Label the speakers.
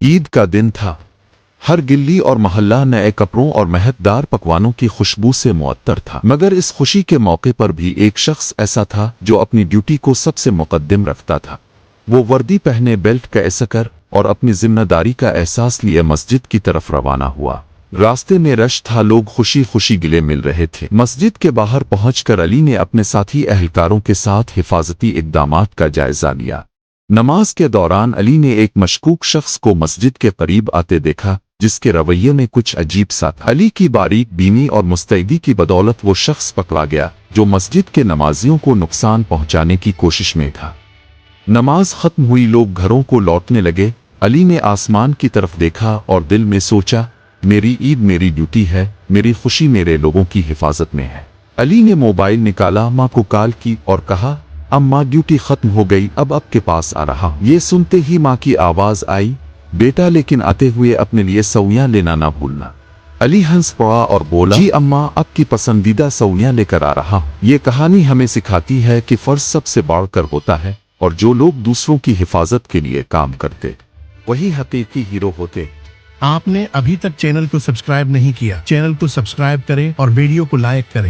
Speaker 1: عید کا دن تھا۔ ہر گلی اور محلہ نئے کپڑوں اور مہکدار پکوانوں کی خوشبو سے معطر تھا، مگر اس خوشی کے موقع پر بھی ایک شخص ایسا تھا جو اپنی ڈیوٹی کو سب سے مقدم رکھتا تھا۔ وہ وردی پہنے، بیلٹ کا کر اور اپنی ذمہ داری کا احساس لیے مسجد کی طرف روانہ ہوا۔ راستے میں رش تھا، لوگ خوشی خوشی گلے مل رہے تھے۔ مسجد کے باہر پہنچ کر علی نے اپنے ساتھی اہلکاروں کے ساتھ حفاظتی اقدامات کا جائزہ لیا۔ نماز کے دوران علی نے ایک مشکوک شخص کو مسجد کے قریب آتے دیکھا، جس کے رویے میں کچھ عجیب سا تھا۔ علی کی باریک بینی اور مستعدی کی بدولت وہ شخص پکڑا گیا جو مسجد کے نمازیوں کو نقصان پہنچانے کی کوشش میں تھا۔ نماز ختم ہوئی، لوگ گھروں کو لوٹنے لگے۔ علی نے آسمان کی طرف دیکھا اور دل میں سوچا، میری عید میری ڈیوٹی ہے، میری خوشی میرے لوگوں کی حفاظت میں ہے۔ علی نے موبائل نکالا، ماں کو کال کی اور کہا، اماں ڈیوٹی ختم ہو گئی، اب آپ کے پاس آ رہا ہوں۔ یہ سنتے ہی ماں کی آواز آئی، بیٹا لیکن آتے ہوئے اپنے لیے سویاں لینا نہ بھولنا۔ علی ہنس پڑا اور بولا، جی اماں، آپ کی پسندیدہ سویاں لے کر آ رہا ہوں۔ یہ کہانی ہمیں سکھاتی ہے کہ فرض سب سے بڑھ کر ہوتا ہے، اور جو لوگ دوسروں کی حفاظت کے لیے کام کرتے وہی حقیقی ہیرو ہوتے۔
Speaker 2: آپ نے ابھی تک چینل کو سبسکرائب نہیں کیا، چینل کو سبسکرائب کریں اور ویڈیو کو لائک کریں۔